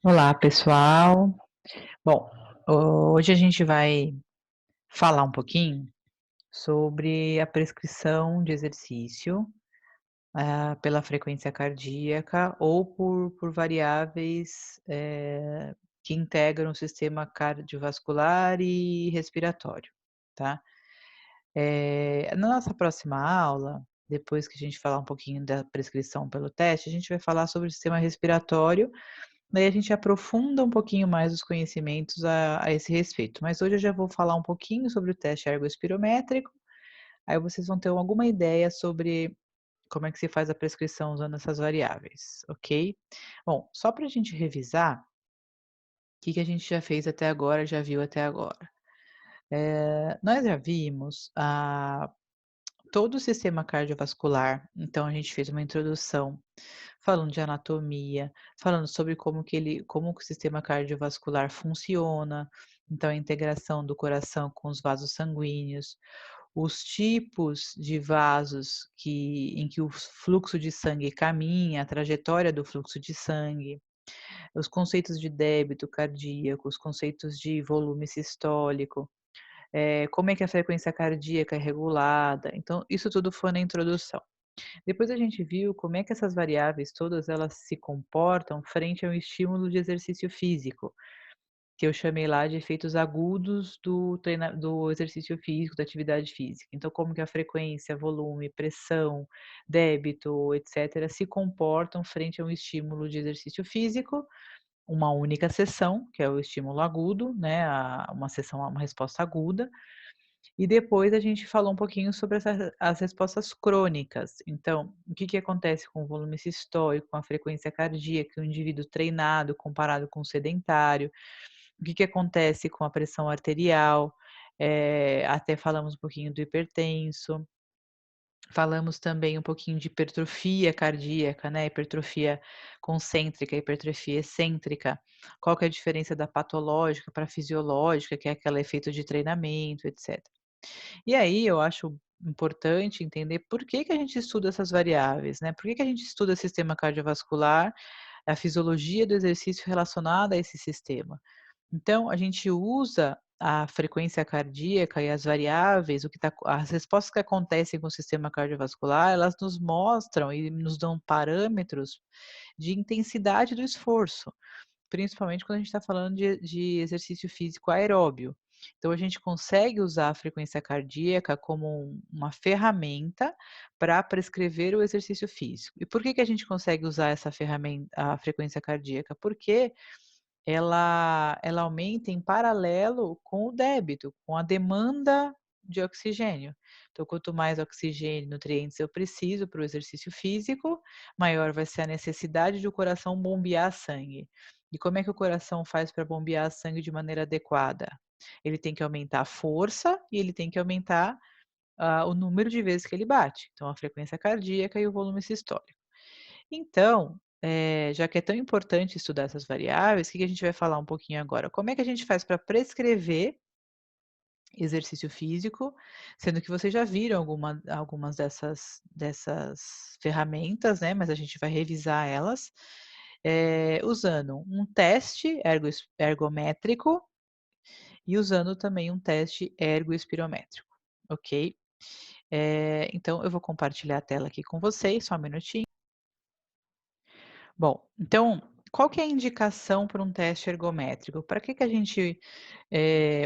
Olá, pessoal. Bom, hoje a gente vai falar um pouquinho sobre a prescrição de exercício, pela frequência cardíaca ou por variáveis, que integram o sistema cardiovascular e respiratório, tá? Na nossa próxima aula, depois que a gente falar um pouquinho da prescrição pelo teste, a gente vai falar sobre o sistema respiratório. Daí a gente aprofunda um pouquinho mais os conhecimentos a esse respeito, mas hoje eu já vou falar um pouquinho sobre o teste ergospirométrico, aí vocês vão ter alguma ideia sobre como é que se faz a prescrição usando essas variáveis, ok? Bom, só para a gente revisar, o que que a gente já fez até agora, já viu até agora. Nós já vimos todo o sistema cardiovascular, então a gente fez uma introdução falando de anatomia, falando sobre como que o sistema cardiovascular funciona, então a integração do coração com os vasos sanguíneos, os tipos de vasos em que o fluxo de sangue caminha, a trajetória do fluxo de sangue, os conceitos de débito cardíaco, os conceitos de volume sistólico, como é que a frequência cardíaca é regulada, então isso tudo foi na introdução. Depois a gente viu como é que essas variáveis todas elas se comportam frente ao estímulo de exercício físico, que eu chamei lá de efeitos agudos do exercício físico, da atividade física. Então, como que a frequência, volume, pressão, débito, etcétera, se comportam frente a um estímulo de exercício físico, uma única sessão, que é o estímulo agudo, né, uma resposta aguda, e depois a gente falou um pouquinho sobre as respostas crônicas. Então, o que que acontece com o volume sistólico, com a frequência cardíaca, o indivíduo treinado comparado com o sedentário, o que que acontece com a pressão arterial, até falamos um pouquinho do hipertenso, falamos também um pouquinho de hipertrofia cardíaca, né, hipertrofia concêntrica, hipertrofia excêntrica, qual que é a diferença da patológica para a fisiológica, que é aquele efeito de treinamento, etc. E aí eu acho importante entender por que que a gente estuda essas variáveis, né, por que que a gente estuda sistema cardiovascular, a fisiologia do exercício relacionada a esse sistema. Então a gente usa a frequência cardíaca e as variáveis, as respostas que acontecem com o sistema cardiovascular, elas nos mostram e nos dão parâmetros de intensidade do esforço. Principalmente quando a gente está falando de exercício físico aeróbio. Então a gente consegue usar a frequência cardíaca como uma ferramenta para prescrever o exercício físico. E por que que a gente consegue usar essa ferramenta a frequência cardíaca? Porque ela aumenta em paralelo com o débito, com a demanda de oxigênio. Então, quanto mais oxigênio e nutrientes eu preciso para o exercício físico, maior vai ser a necessidade de o coração bombear sangue. E como é que o coração faz para bombear sangue de maneira adequada? Ele tem que aumentar a força e ele tem que aumentar, o número de vezes que ele bate, então a frequência cardíaca e o volume sistólico. Então, já que é tão importante estudar essas variáveis, o que que a gente vai falar um pouquinho agora? Como é que a gente faz para prescrever exercício físico, sendo que vocês já viram algumas dessas ferramentas, né, mas a gente vai revisar elas, usando um teste ergométrico e usando também um teste ergoespirométrico, ok? Então eu vou compartilhar a tela aqui com vocês, só um minutinho. Bom, então, qual que é a indicação para um teste ergométrico? Para que que a gente,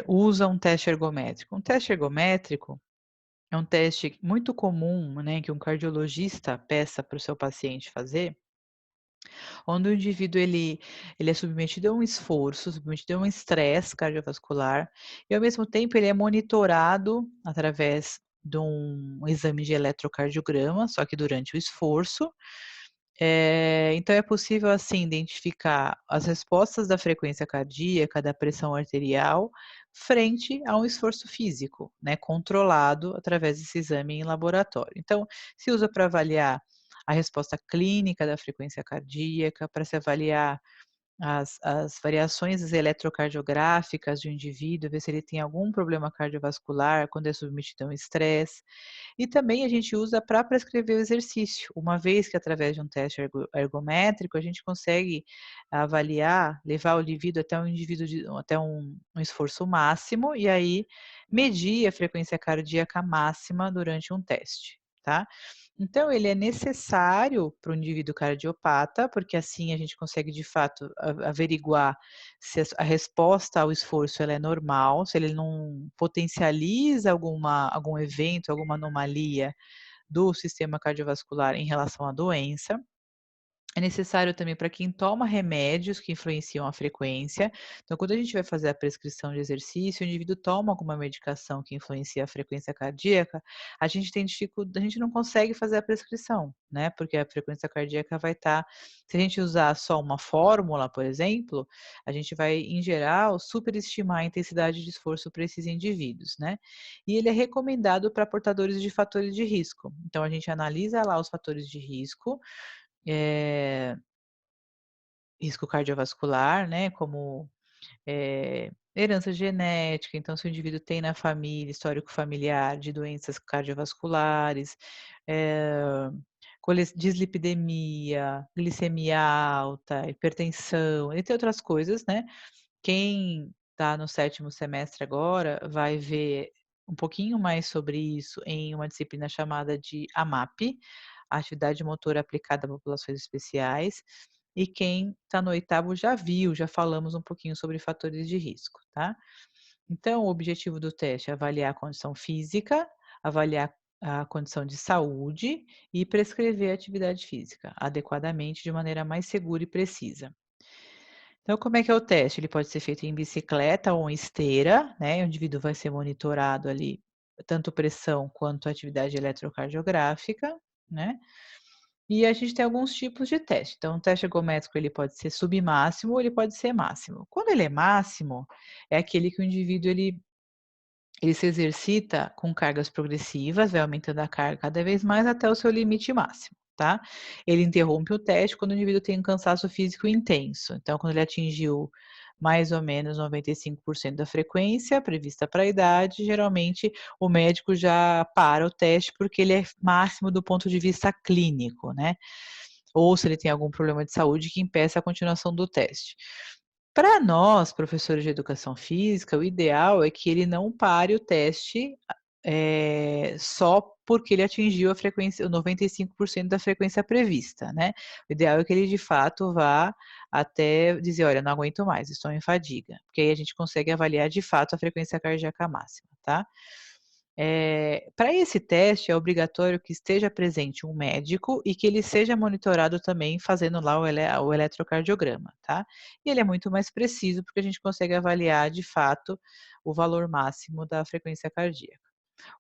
usa um teste ergométrico? Um teste ergométrico é um teste muito comum, né, que um cardiologista peça para o seu paciente fazer, onde o indivíduo ele é submetido a um esforço, submetido a um estresse cardiovascular e, ao mesmo tempo, ele é monitorado através de um exame de eletrocardiograma, só que durante o esforço. Então é possível, assim, identificar as respostas da frequência cardíaca, da pressão arterial, frente a um esforço físico, né, controlado através desse exame em laboratório. Então, se usa para avaliar a resposta clínica da frequência cardíaca, para se avaliar as variações eletrocardiográficas do indivíduo, ver se ele tem algum problema cardiovascular quando é submetido a um estresse. E também a gente usa para prescrever o exercício, uma vez que através de um teste ergométrico a gente consegue avaliar, levar o indivíduo até um indivíduo até um esforço máximo e aí medir a frequência cardíaca máxima durante um teste, tá. Então ele é necessário para o indivíduo cardiopata, porque assim a gente consegue de fato averiguar se a resposta ao esforço ela é normal, se ele não potencializa algum evento, alguma anomalia do sistema cardiovascular em relação à doença. É necessário também para quem toma remédios que influenciam a frequência. Então, quando a gente vai fazer a prescrição de exercício, o indivíduo toma alguma medicação que influencia a frequência cardíaca, a gente tem dificuldade, a gente não consegue fazer a prescrição, né? Porque a frequência cardíaca vai estar. Se a gente usar só uma fórmula, por exemplo, a gente vai, em geral, superestimar a intensidade de esforço para esses indivíduos, né? E ele é recomendado para portadores de fatores de risco. Então, a gente analisa lá os fatores de risco. Eh, Risco cardiovascular, né, como, herança genética, então se o indivíduo tem na família histórico familiar de doenças cardiovasculares, eh, dislipidemia, glicemia alta, hipertensão, entre outras coisas, né. Quem está no sétimo semestre agora vai ver um pouquinho mais sobre isso em uma disciplina chamada de AMAP, Atividade Motora Aplicada a Populações Especiais, e quem está no oitavo já viu, já falamos um pouquinho sobre fatores de risco, tá. Então o objetivo do teste é avaliar a condição física, avaliar a condição de saúde e prescrever a atividade física adequadamente de maneira mais segura e precisa. Então, como é que é o teste? Ele pode ser feito em bicicleta ou em esteira, né? O indivíduo vai ser monitorado ali, tanto pressão quanto atividade eletrocardiográfica, né? E a gente tem alguns tipos de teste. Então, o teste ergométrico ele pode ser submáximo ou ele pode ser máximo. Quando ele é máximo, é aquele que o indivíduo ele se exercita com cargas progressivas, vai aumentando a carga cada vez mais até o seu limite máximo, tá. Ele interrompe o teste quando o indivíduo tem um cansaço físico intenso. Então, quando ele atingiu mais ou menos 95% da frequência prevista para a idade, geralmente o médico já para o teste, porque ele é máximo do ponto de vista clínico, né. Ou se ele tem algum problema de saúde que impeça a continuação do teste. Para nós, professores de educação física, o ideal é que ele não pare o teste, só porque ele atingiu a frequência, o 95% da frequência prevista, né. O ideal é que ele de fato vá até dizer: "Olha, não aguento mais, estou em fadiga", porque aí a gente consegue avaliar de fato a frequência cardíaca máxima, tá. Para esse teste é obrigatório que esteja presente um médico e que ele seja monitorado também fazendo lá o eletrocardiograma, tá. E ele é muito mais preciso, porque a gente consegue avaliar de fato o valor máximo da frequência cardíaca.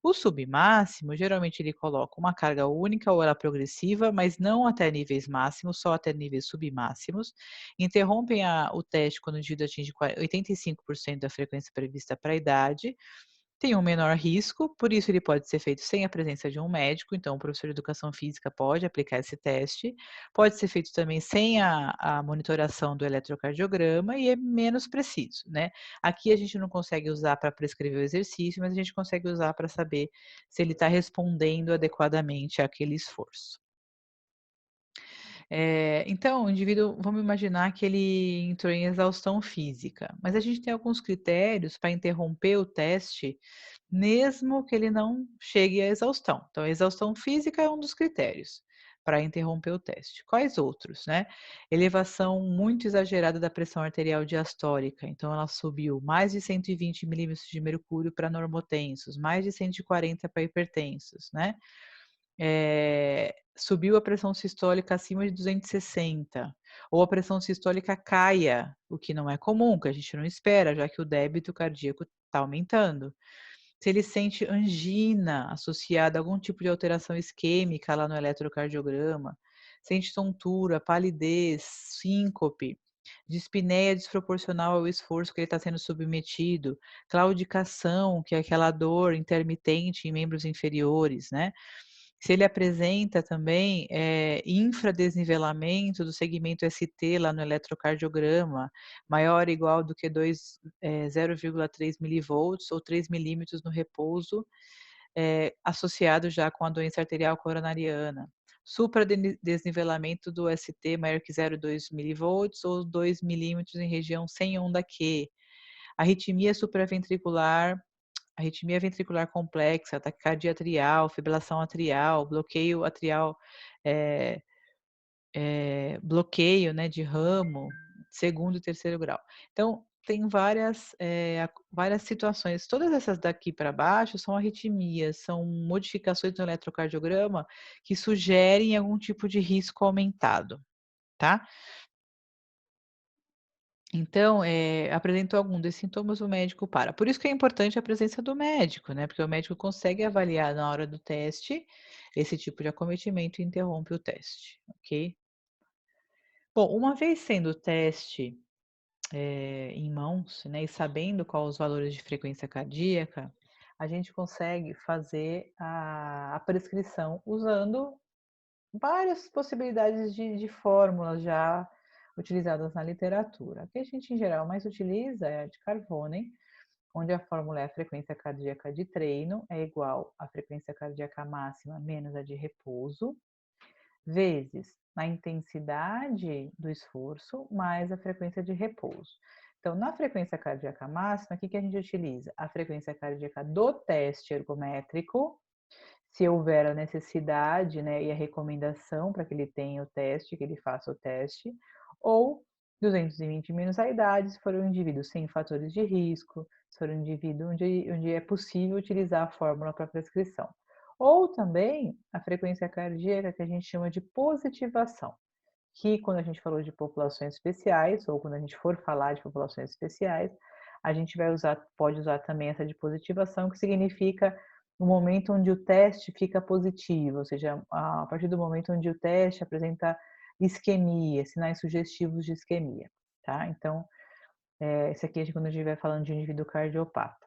O submáximo, geralmente ele coloca uma carga única ou ela progressiva, mas não até níveis máximos, só até níveis submáximos. Interrompem o teste quando o indivíduo atinge 85% da frequência prevista para a idade, tem um menor risco, por isso ele pode ser feito sem a presença de um médico, então o professor de educação física pode aplicar esse teste. Pode ser feito também sem a monitoração do eletrocardiograma e é menos preciso, né. Aqui a gente não consegue usar para prescrever o exercício, mas a gente consegue usar para saber se ele está respondendo adequadamente àquele esforço. Então, o indivíduo, vamos imaginar que ele entrou em exaustão física, mas a gente tem alguns critérios para interromper o teste, mesmo que ele não chegue à exaustão. Então, a exaustão física é um dos critérios para interromper o teste. Quais outros, né? Elevação muito exagerada da pressão arterial diastólica, então ela subiu mais de 120 milímetros de mercúrio para normotensos, mais de 140 para hipertensos, né? Subiu a pressão sistólica acima de 260, ou a pressão sistólica caia, o que não é comum, que a gente não espera, já que o débito cardíaco está aumentando. Se ele sente angina associada a algum tipo de alteração isquêmica lá no eletrocardiograma, sente tontura, palidez, síncope, dispneia desproporcional ao esforço que ele está sendo submetido, claudicação, que é aquela dor intermitente em membros inferiores, né. Se ele apresenta também, infradesnivelamento do segmento ST lá no eletrocardiograma, maior ou igual do que 0,3 milivolts ou 3 milímetros no repouso, associado já com a doença arterial coronariana. Supradesnivelamento do ST maior que 0,2 milivolts ou 2 milímetros em região sem onda Q. Arritmia supraventricular, arritmia ventricular complexa, taquicardia atrial, fibrilação atrial, bloqueio atrial, eh bloqueio, né, de ramo, segundo e terceiro grau. Então, tem várias situações. Todas essas daqui para baixo são arritmias, são modificações no eletrocardiograma que sugerem algum tipo de risco aumentado, tá? Então, apresentou algum desses sintomas, o médico para. Por isso que é importante a presença do médico, né, porque o médico consegue avaliar na hora do teste esse tipo de acometimento e interrompe o teste, ok? Bom, uma vez sendo o teste, em mãos, né, e sabendo qual os valores de frequência cardíaca, a gente consegue fazer a prescrição usando várias possibilidades de fórmulas já utilizadas na literatura. A que a gente em geral mais utiliza é a de Carvone, onde a fórmula é a frequência cardíaca de treino é igual à frequência cardíaca máxima menos a de repouso, vezes a intensidade do esforço mais a frequência de repouso. Então, na frequência cardíaca máxima, o que a gente utiliza? A frequência cardíaca do teste ergométrico, se houver a necessidade, né, e a recomendação para que ele tenha o teste, que ele faça o teste, ou 220 menos a idade, se for um indivíduo sem fatores de risco, se for um indivíduo onde é possível utilizar a fórmula para prescrição. Ou também a frequência cardíaca que a gente chama de positivação, que quando a gente falou de populações especiais, ou quando a gente for falar de populações especiais, a gente pode usar também essa de positivação, que significa o momento onde o teste fica positivo, ou seja, a partir do momento onde o teste apresenta isquemia, sinais sugestivos de isquemia, tá? Então, esse aqui é quando a gente vai falando de indivíduo cardiopata.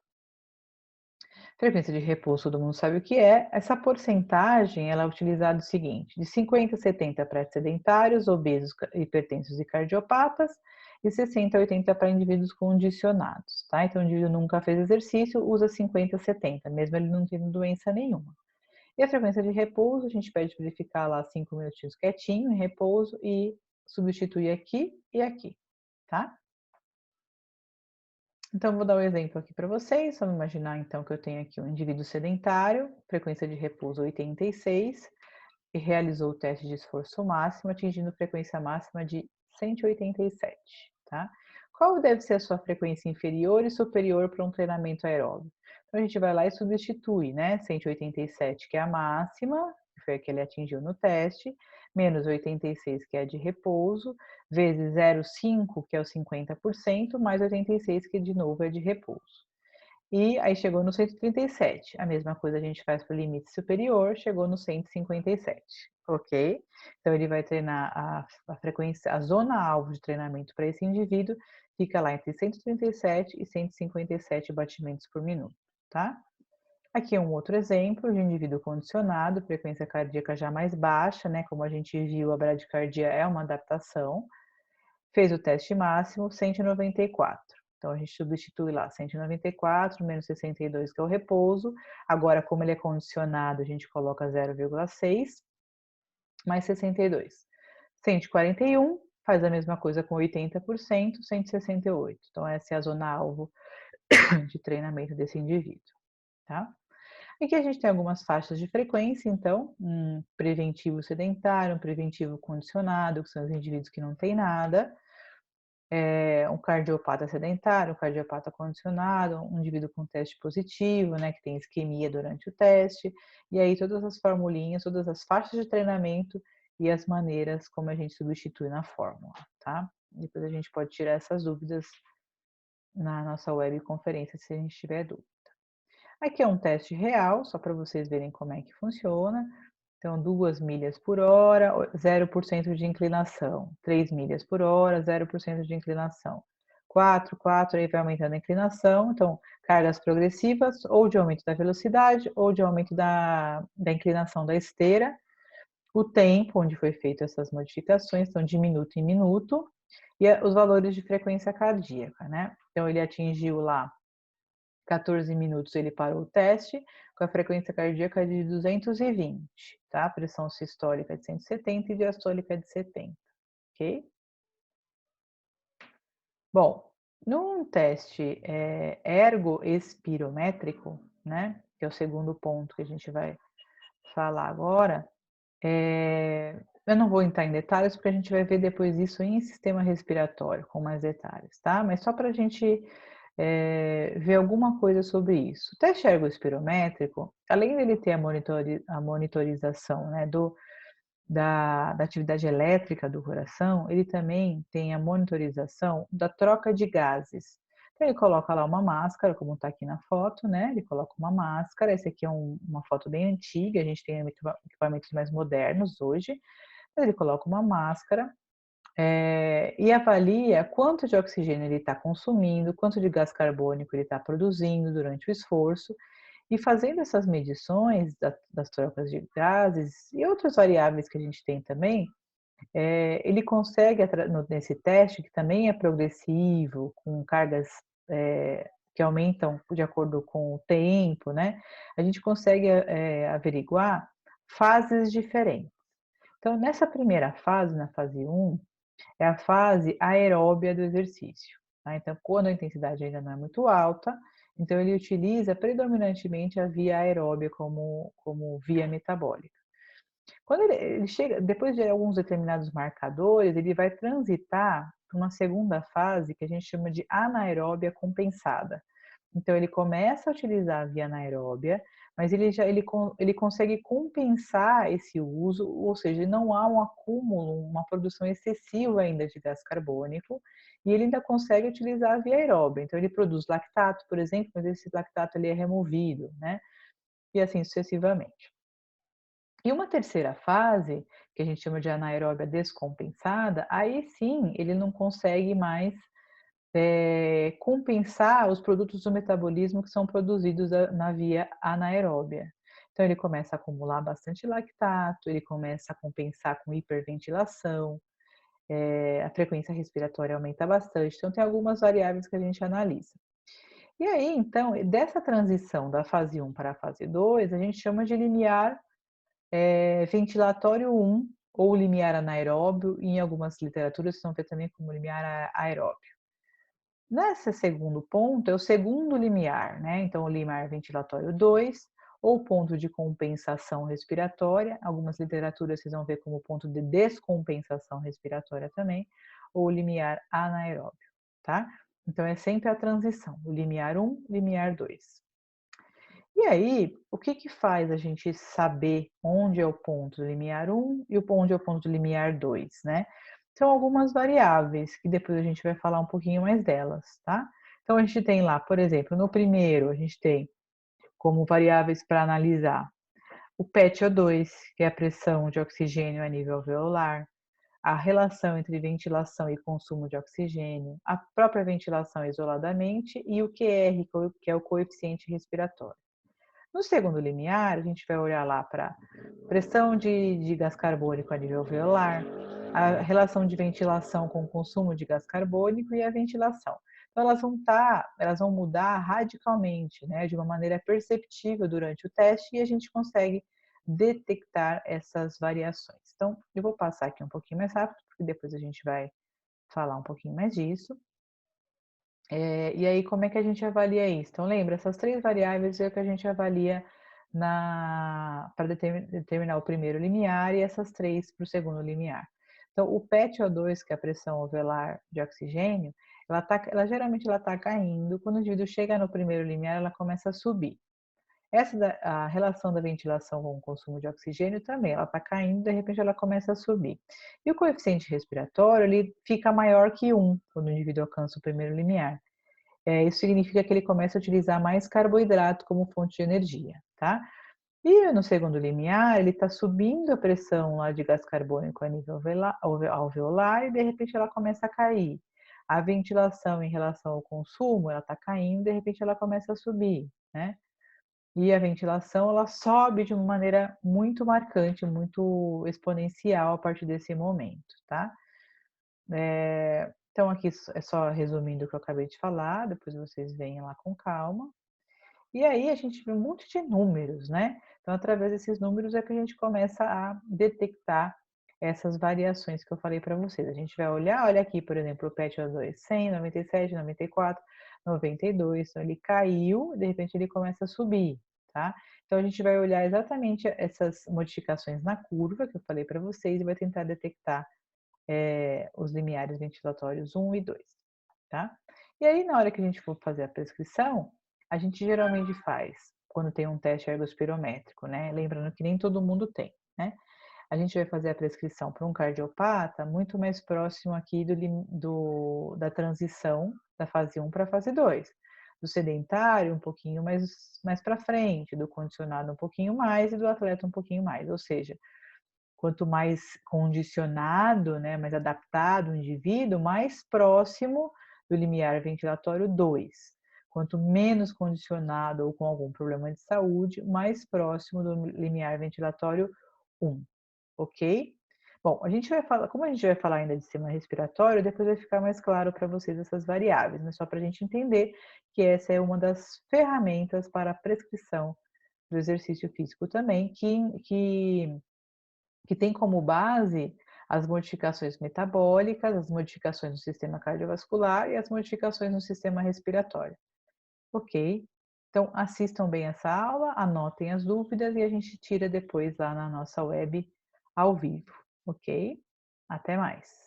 Frequência de repouso, todo mundo sabe o que é. Essa porcentagem, ela é utilizada o seguinte, de 50 a 70 para sedentários, obesos, hipertensos e cardiopatas, e 60 a 80 para indivíduos condicionados, tá? Então, o indivíduo nunca fez exercício, usa 50 a 70, mesmo ele não tendo doença nenhuma. E a frequência de repouso, a gente pede para ele ficar lá 5 minutinhos quietinho, em repouso, e substituir aqui e aqui, tá? Então, vou dar um exemplo aqui para vocês. Vamos imaginar, então, que eu tenho aqui um indivíduo sedentário, frequência de repouso 86, e realizou o teste de esforço máximo, atingindo frequência máxima de 187, tá? Qual deve ser a sua frequência inferior e superior para um treinamento aeróbio? Então, a gente vai lá e substitui, né? 187, que é a máxima, que foi a que ele atingiu no teste, menos 86, que é a de repouso, vezes 0,5, que é o 50%, mais 86, que de novo é de repouso. E aí chegou no 137. A mesma coisa a gente faz para o limite superior, chegou no 157, ok? Então ele vai treinar a frequência, a zona alvo de treinamento para esse indivíduo fica lá entre 137 e 157 batimentos por minuto, tá? Aqui é um outro exemplo de indivíduo condicionado, frequência cardíaca já mais baixa, né? Como a gente viu, a bradicardia é uma adaptação. Fez o teste máximo, 194. Então, a gente substitui lá 194 menos 62, que é o repouso. Agora, como ele é condicionado, a gente coloca 0,6 mais 62. 141, faz a mesma coisa com 80%, 168. Então, essa é a zona alvo de treinamento desse indivíduo, tá? Aqui a gente tem algumas faixas de frequência, então, um preventivo sedentário, um preventivo condicionado, que são os indivíduos que não têm nada, um cardiopata sedentário, um cardiopata condicionado, um indivíduo com teste positivo, né, que tem isquemia durante o teste, e aí todas as formulinhas, todas as faixas de treinamento e as maneiras como a gente substitui na fórmula, tá? Depois a gente pode tirar essas dúvidas na nossa webconferência, se a gente tiver dúvida. Aqui é um teste real, só para vocês verem como é que funciona. Então, 2 milhas por hora, 0% de inclinação. 3 milhas por hora, 0% de inclinação. 4, 4, aí vai aumentando a inclinação, então cargas progressivas ou de aumento da velocidade ou de aumento da inclinação da esteira, o tempo onde foi feito essas modificações, então de minuto em minuto, e os valores de frequência cardíaca, né? Então ele atingiu lá 14 minutos, ele parou o teste com a frequência cardíaca de 220, tá? Pressão sistólica de 170 e diastólica de 70, ok? Bom, num teste ergoespirométrico, né, que é o segundo ponto que a gente vai falar agora, eu não vou entrar em detalhes porque a gente vai ver depois isso em sistema respiratório com mais detalhes, tá? Mas só para a gente ver alguma coisa sobre isso. O teste ergoespirométrico, além dele ter a monitorização, né, da atividade elétrica do coração, ele também tem a monitorização da troca de gases. Então, ele coloca lá uma máscara, como está aqui na foto, né? Ele coloca uma máscara. Essa aqui é uma foto bem antiga, a gente tem equipamentos mais modernos hoje. Mas ele coloca uma máscara e avalia quanto de oxigênio ele está consumindo, quanto de gás carbônico ele está produzindo durante o esforço. E fazendo essas medições das trocas de gases e outras variáveis que a gente tem também, ele consegue, nesse teste, que também é progressivo, com cargas que aumentam de acordo com o tempo, né? A gente consegue averiguar fases diferentes. Então, nessa primeira fase, na fase 1, é a fase aeróbia do exercício, tá? Então, quando a intensidade ainda não é muito alta, então ele utiliza predominantemente a via aeróbia como via metabólica. Quando ele chega, depois de alguns determinados marcadores, ele vai transitar para uma segunda fase que a gente chama de anaeróbia compensada. Então ele começa a utilizar a via anaeróbia, mas ele consegue compensar esse uso, ou seja, não há um acúmulo, uma produção excessiva ainda de gás carbônico, e ele ainda consegue utilizar a via aeróbia. Então ele produz lactato, por exemplo, mas esse lactato ele é removido, né? E assim sucessivamente. E uma terceira fase, que a gente chama de anaeróbia descompensada, aí sim ele não consegue mais compensar os produtos do metabolismo que são produzidos na via anaeróbia. Então ele começa a acumular bastante lactato, ele começa a compensar com hiperventilação, a frequência respiratória aumenta bastante. Então tem algumas variáveis que a gente analisa. E aí, então, dessa transição da fase 1 para a fase 2, a gente chama de limiar ventilatório 1 ou limiar anaeróbio, e em algumas literaturas vocês vão ver também como limiar aeróbio. Nesse segundo ponto, é o segundo limiar, né? Então, o limiar ventilatório 2, ou ponto de compensação respiratória, algumas literaturas vocês vão ver como ponto de descompensação respiratória também, ou limiar anaeróbio, tá? Então, é sempre a transição, o limiar 1, limiar 2. E aí, o que que faz a gente saber onde é o ponto do limiar 1 e onde é o ponto do limiar 2, né? São algumas variáveis que depois a gente vai falar um pouquinho mais delas, tá? Então a gente tem lá, por exemplo, no primeiro a gente tem como variáveis para analisar o PaO2, que é a pressão de oxigênio a nível alveolar, a relação entre ventilação e consumo de oxigênio, a própria ventilação isoladamente e o QR, que é o coeficiente respiratório. No segundo limiar, a gente vai olhar lá para pressão de gás carbônico a nível alveolar, a relação de ventilação com o consumo de gás carbônico e a ventilação. Então, elas vão mudar radicalmente, né, de uma maneira perceptível durante o teste, e a gente consegue detectar essas variações. Então, eu vou passar aqui um pouquinho mais rápido, porque depois a gente vai falar um pouquinho mais disso. E aí, como é que a gente avalia isso? Então, lembra, essas três variáveis é o que a gente avalia para determinar o primeiro limiar, e essas três para o segundo limiar. Então, o PaO2, que é a pressão alveolar de oxigênio, ela geralmente está caindo. Quando o indivíduo chega no primeiro limiar, ela começa a subir. A relação da ventilação com o consumo de oxigênio também, ela está caindo, de repente ela começa a subir. E o coeficiente respiratório, ele fica maior que 1 quando o indivíduo alcança o primeiro limiar. Isso significa que ele começa a utilizar mais carboidrato como fonte de energia, tá? E no segundo limiar, ele está subindo a pressão lá de gás carbônico a nível alveolar e de repente ela começa a cair. A ventilação em relação ao consumo, ela está caindo, de repente ela começa a subir, né. E a ventilação, ela sobe de uma maneira muito marcante, muito exponencial a partir desse momento, tá. Então aqui é só resumindo o que eu acabei de falar, depois vocês veem lá com calma. E aí a gente vê um monte de números, né. Então através desses números é que a gente começa a detectar essas variações que eu falei para vocês. A gente vai olhar, olha aqui, por exemplo, o PET-O2 100, 97, 94, 92, então ele caiu, de repente ele começa a subir, tá. Então a gente vai olhar exatamente essas modificações na curva que eu falei para vocês e vai tentar detectar, os limiares ventilatórios 1 e 2, tá. E aí na hora que a gente for fazer a prescrição, a gente geralmente faz, quando tem um teste ergospirométrico, né, lembrando que nem todo mundo tem, né. A gente vai fazer a prescrição para um cardiopata muito mais próximo aqui da transição da fase 1 para a fase 2. Do sedentário um pouquinho mais para frente, do condicionado um pouquinho mais e do atleta um pouquinho mais, ou seja, quanto mais condicionado, né, mais adaptado o indivíduo, mais próximo do limiar ventilatório 2. Quanto menos condicionado ou com algum problema de saúde, mais próximo do limiar ventilatório 1, ok? Bom, a gente vai falar, como a gente vai falar ainda de sistema respiratório, depois vai ficar mais claro para vocês essas variáveis, mas só para a gente entender que essa é uma das ferramentas para a prescrição do exercício físico também, que tem como base as modificações metabólicas, as modificações no sistema cardiovascular e as modificações no sistema respiratório. Ok? Então, assistam bem essa aula, anotem as dúvidas e a gente tira depois lá na nossa web ao vivo, ok? Até mais!